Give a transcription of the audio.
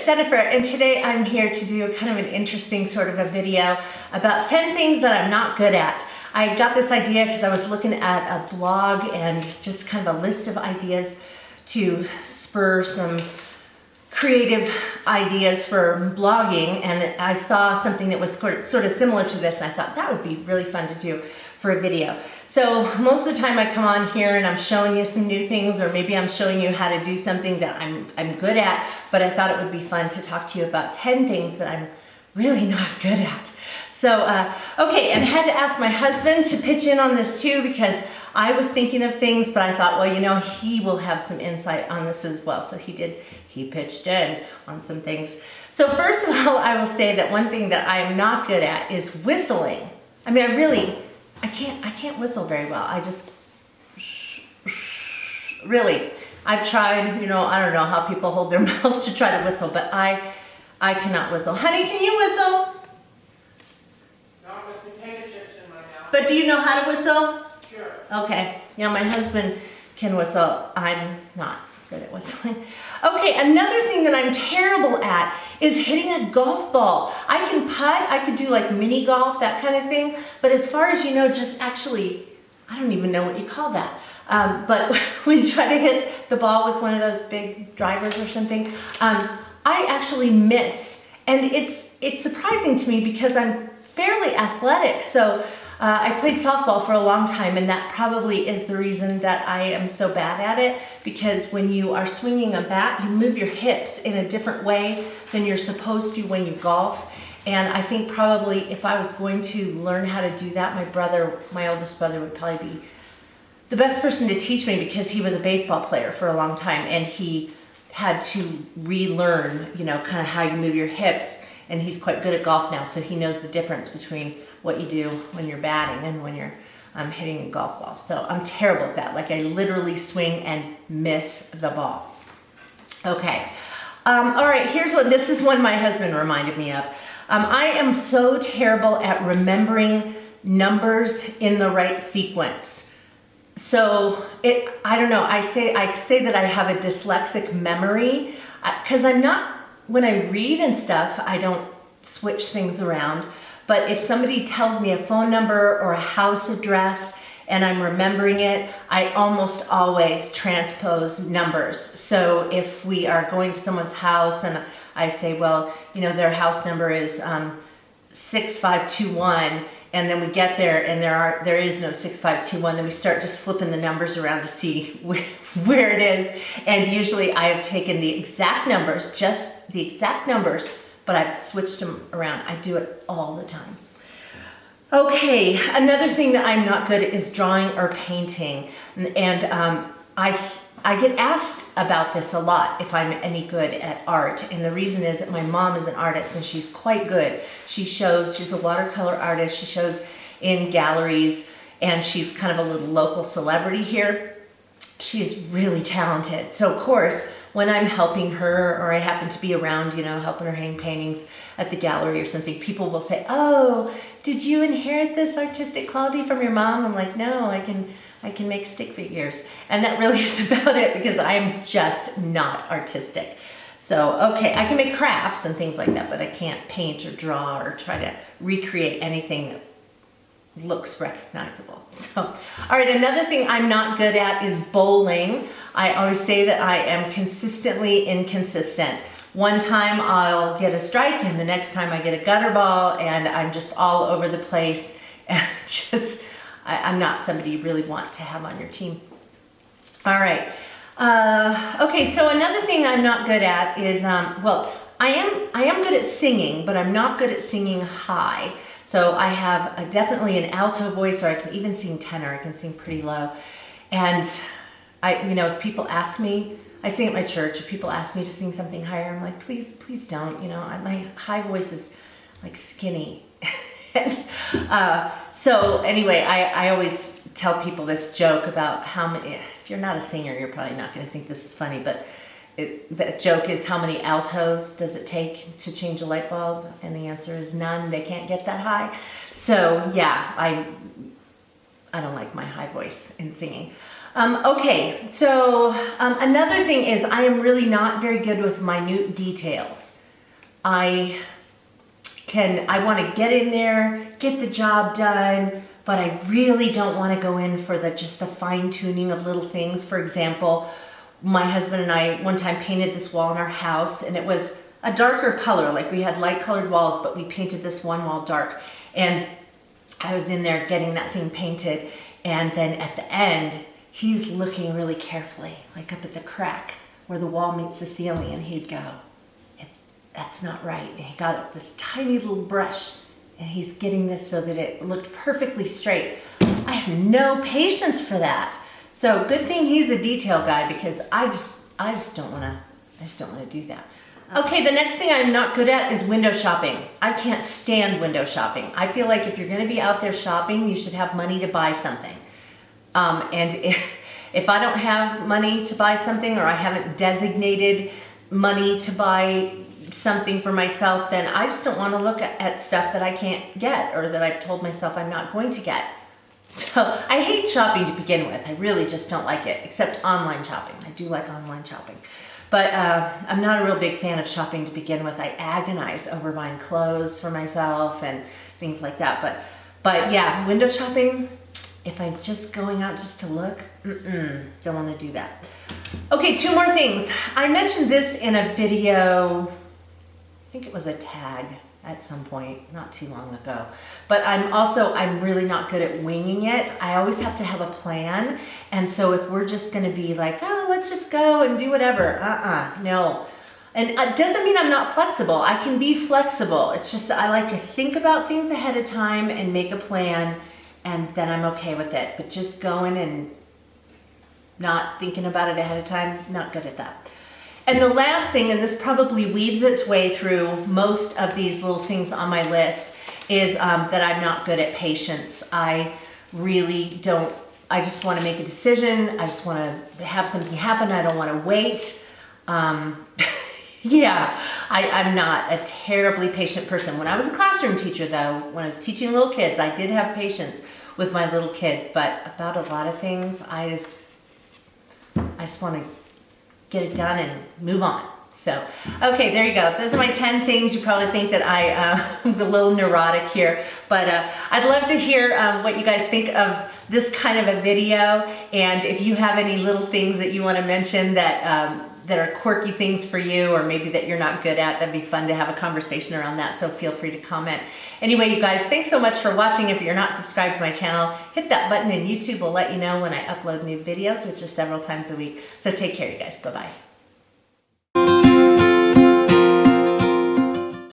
it's Jennifer, and today I'm here to do kind of an interesting sort of a video about 10 things that I'm not good at. I got this idea because I was looking at a blog and just kind of a list of ideas to spur some creative ideas for blogging, and I saw something that was sort of similar to this, and I thought that would be really fun to do for a video. So most of the time I come on here and I'm showing you some new things, or maybe I'm showing you how to do something that I'm good at, but I thought it would be fun to talk to you about 10 things that I'm really not good at. So, okay, and I had to ask my husband to pitch in on this too, because I was thinking of things, but I thought, well, you know, he will have some insight on this as well. So he pitched in on some things. So first of all, I will say that one thing that I'm not good at is whistling. I mean, I can't whistle very well. I just, really, I've tried, you know, I don't know how people hold their mouths to try to whistle, but I cannot whistle. Honey, can you whistle? No, with potato chips in my mouth. But do you know how to whistle? Sure. Okay, yeah, my husband can whistle. I'm not good at whistling. Okay, another thing that I'm terrible at is hitting a golf ball. I can putt, I could do like mini golf, that kind of thing, but as far as you know, just actually, I don't even know what you call that. But when you try to hit the ball with one of those big drivers or something, I actually miss. And it's surprising to me because I'm fairly athletic. So I played softball for a long time, and that probably is the reason that I am so bad at it, because when you are swinging a bat, you move your hips in a different way than you're supposed to when you golf. And I think probably if I was going to learn how to do that, my oldest brother would probably be the best person to teach me, because he was a baseball player for a long time and he had to relearn, you know, kind of how you move your hips. And he's quite good at golf now, so he knows the difference between what you do when you're batting and when you're hitting a golf ball. So I'm terrible at that. Like, I literally swing and miss the ball. Okay. All right, this is one my husband reminded me of. I am so terrible at remembering numbers in the right sequence. So I don't know, I say that I have a dyslexic memory, because when I read and stuff, I don't switch things around. But if somebody tells me a phone number or a house address and I'm remembering it, I almost always transpose numbers. So if we are going to someone's house and I say, well, you know, their house number is 6521, and then we get there and there is no 6521, then we start just flipping the numbers around to see where it is. And usually I have taken the exact numbers, just the exact numbers, but I've switched them around. I do it all the time. Okay, another thing that I'm not good at is drawing or painting. And I get asked about this a lot, if I'm any good at art. And the reason is that my mom is an artist and she's quite good. She's a watercolor artist. She shows in galleries, and she's kind of a little local celebrity here. She's really talented. So of course, when I'm helping her, or I happen to be around, you know, helping her hang paintings at the gallery or something, people will say, oh, did you inherit this artistic quality from your mom? I'm like, no, I can make stick figures. And that really is about it, because I'm just not artistic. So, okay, I can make crafts and things like that, but I can't paint or draw or try to recreate anything that looks recognizable. So, all right, another thing I'm not good at is bowling. I always say that I am consistently inconsistent. One time I'll get a strike, and the next time I get a gutter ball, and I'm just all over the place, and I'm not somebody you really want to have on your team. All right. Okay, so another thing I'm not good at is, well, I am good at singing, but I'm not good at singing high. So I have definitely an alto voice, or I can even sing tenor. I can sing pretty low. And you know, if people ask me, I sing at my church, if people ask me to sing something higher, I'm like, please don't, you know, my high voice is like skinny. So anyway, I always tell people this joke about how many, if you're not a singer, you're probably not going to think this is funny, but the joke is, how many altos does it take to change a light bulb? And the answer is none. They can't get that high. So yeah, I don't like my high voice in singing. Okay, so another thing is I am really not very good with minute details. I want to get in there, get the job done, but I really don't want to go in for just the fine tuning of little things. For example, my husband and I one time painted this wall in our house, and it was a darker color, like we had light colored walls, but we painted this one wall dark. And I was in there getting that thing painted, and then at the end, he's looking really carefully, like up at the crack where the wall meets the ceiling, and he'd go, that's not right. And he got this tiny little brush, and he's getting this so that it looked perfectly straight. I have no patience for that. So good thing he's a detail guy, because I just don't want to do that. Okay, the next thing I'm not good at is window shopping. I can't stand window shopping. I feel like if you're going to be out there shopping, you should have money to buy something. And if I don't have money to buy something, or I haven't designated money to buy something for myself, then I just don't want to look at stuff that I can't get, or that I've told myself I'm not going to get. So I hate shopping to begin with. I really just don't like it, except online shopping. I do like online shopping. But I'm not a real big fan of shopping to begin with. I agonize over buying clothes for myself and things like that. But yeah, window shopping, if I'm just going out just to look, don't want to do that. Okay, 2 more things. I mentioned this in a video, I think it was a tag at some point, not too long ago. But I'm really not good at winging it. I always have to have a plan. And so if we're just gonna be like, oh, let's just go and do whatever, no. And it doesn't mean I'm not flexible. I can be flexible. It's just that I like to think about things ahead of time and make a plan, and then I'm okay with it. But just going and not thinking about it ahead of time, not good at that. And the last thing, and this probably weaves its way through most of these little things on my list, is that I'm not good at patience. I really don't, I just want to make a decision. I just want to have something happen. I don't want to wait. Yeah, I'm not a terribly patient person. When I was a classroom teacher, though, when I was teaching little kids, I did have patience with my little kids. But about a lot of things, I just want to get it done and move on. So, okay, there you go. Those are my 10 things. You probably think that I'm a little neurotic here, but I'd love to hear what you guys think of this kind of a video, and if you have any little things that you want to mention that that are quirky things for you, or maybe that you're not good at, that'd be fun to have a conversation around that, so feel free to comment. Anyway, you guys, thanks so much for watching. If you're not subscribed to my channel, hit that button, and YouTube will let you know when I upload new videos, which is several times a week. So take care, you guys. Bye-bye.